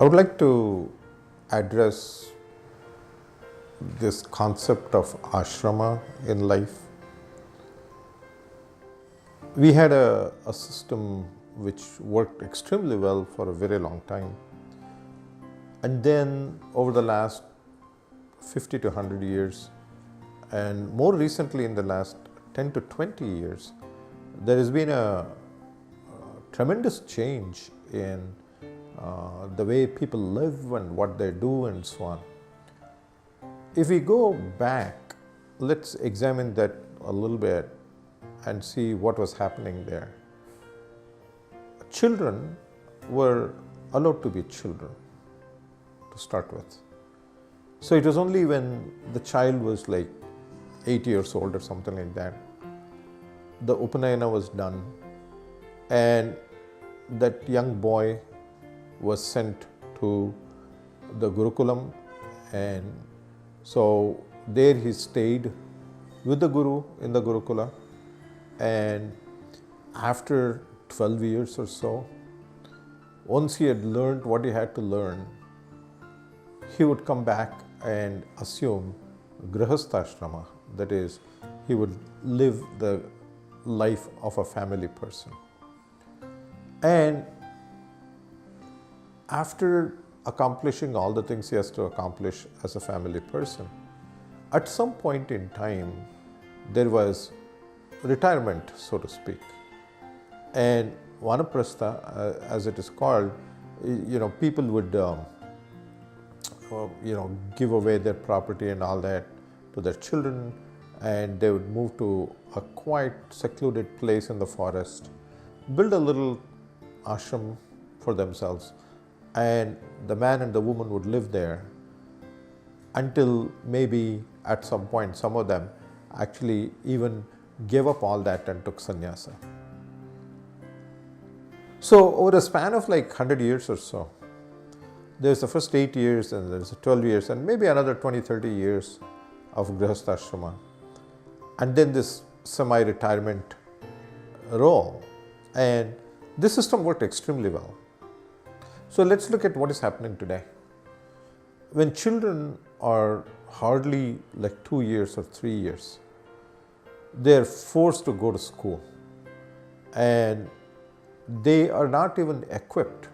I would like to address this concept of ashrama in life. We had a system which worked extremely well for a very long time. And then over the last 50 to 100 years, and more recently in the last 10 to 20 years, there has been a tremendous change in the way people live and what they do and so on. If we go back, let's examine that a little bit and see what was happening there. Children were allowed to be children to start with. So it was only when the child was like 8 years old or something like that, the Upanayana was done, and that young boy was sent to the Gurukulam, and so there he stayed with the Guru in the Gurukula, and after 12 years or so, once he had learned what he had to learn, he would come back and assume grihastha, that is, he would live the life of a family person. And after accomplishing all the things he has to accomplish as a family person, at some point in time, there was retirement, so to speak. And vanaprastha, as it is called, people would give away their property and all that to their children, and they would move to a quiet, secluded place in the forest, build a little ashram for themselves, and the man and the woman would live there until maybe at some point some of them actually even gave up all that and took sannyasa. So over a span of like 100 years or so, there's the first 8 years, and there's 12 years, and maybe another 20, 30 years of grihastha, and then this semi-retirement role. And this system worked extremely well. So let's look at what is happening today. When children are hardly like 2 years or 3 years, they're forced to go to school, and they are not even equipped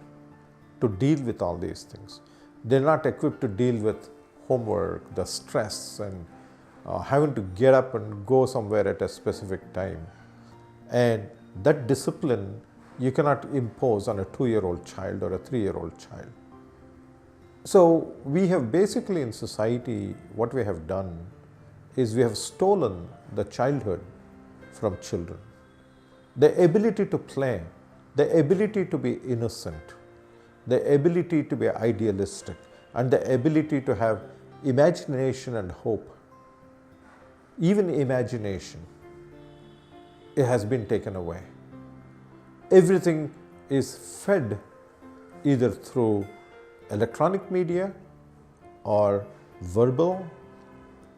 to deal with all these things. They're not equipped to deal with homework, the stress, and having to get up and go somewhere at a specific time. And that discipline you cannot impose on a 2-year-old child or a 3-year-old child. So we have basically in society, what we have done is we have stolen the childhood from children. The ability to play, the ability to be innocent, the ability to be idealistic, and the ability to have imagination and hope. Even imagination, it has been taken away. Everything is fed either through electronic media or verbal,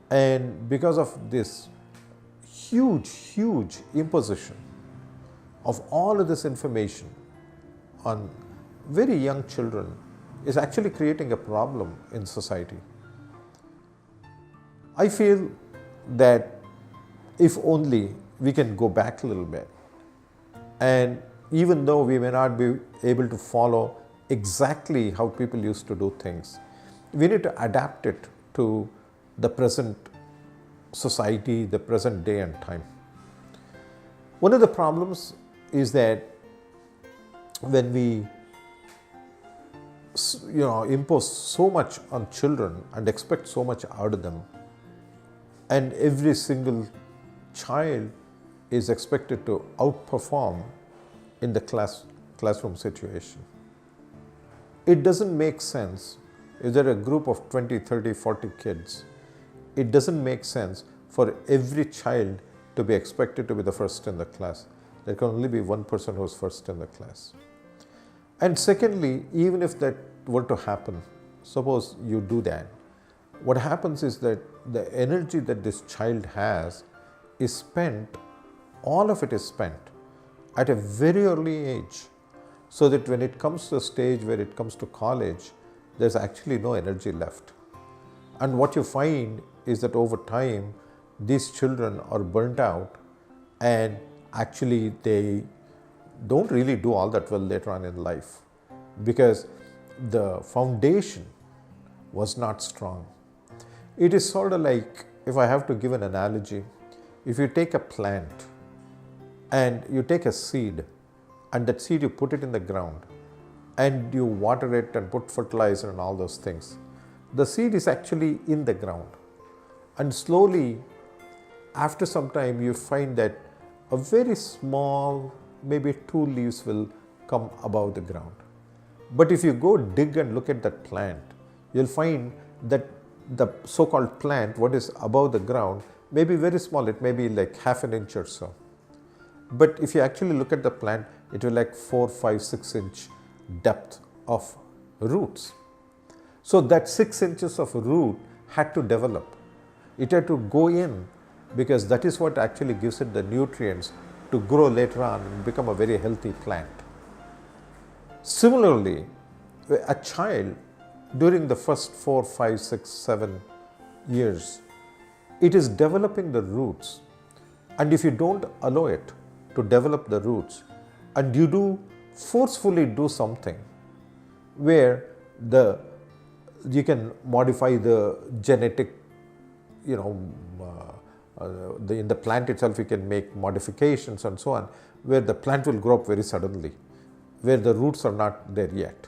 and because of this huge imposition of all of this information on very young children is actually creating a problem in society. I feel that if only we can go back a little bit, and even though we may not be able to follow exactly how people used to do things, we need to adapt it to the present society, the present day and time. One of the problems is that when we impose so much on children and expect so much out of them, and every single child is expected to outperform in the classroom situation. It doesn't make sense. If there are a group of 20, 30, 40 kids, it doesn't make sense for every child to be expected to be the first in the class. There can only be one person who is first in the class. And secondly, even if that were to happen, suppose you do that, what happens is that the energy that this child has is spent, all of it is spent at a very early age, so that when it comes to a stage where it comes to college, there's actually no energy left. And what you find is that over time, these children are burnt out, and actually they don't really do all that well later on in life because the foundation was not strong. It is sort of like, if I have to give an analogy, if you take a plant and you take a seed, and that seed you put it in the ground and you water it and put fertilizer and all those things, the seed is actually in the ground. And slowly, after some time, you find that a very small, maybe 2 leaves will come above the ground. But if you go dig and look at that plant, you'll find that the so-called plant, what is above the ground, may be very small. It may be like half an inch or so. But if you actually look at the plant, it will like 4, 5, 6 inch depth of roots. So that 6 inches of root had to develop. It had to go in, because that is what actually gives it the nutrients to grow later on and become a very healthy plant. Similarly, a child during the first 4, 5, 6, 7 years, it is developing the roots. And if you don't allow it to develop the roots, and you do forcefully do something where you can modify the genetic, in the plant itself you can make modifications and so on, where the plant will grow up very suddenly, where the roots are not there yet.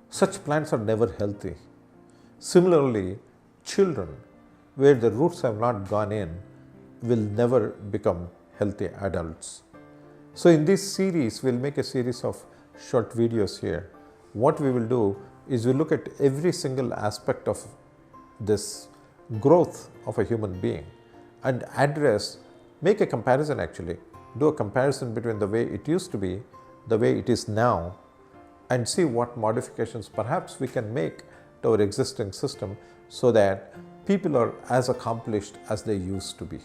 Such plants are never healthy. Similarly, children, where the roots have not gone in, will never become healthy adults. So in this series, we'll make a series of short videos here. What we will do is we'll look at every single aspect of this growth of a human being and make a comparison actually, do a comparison between the way it used to be, the way it is now, and see what modifications perhaps we can make to our existing system so that people are as accomplished as they used to be.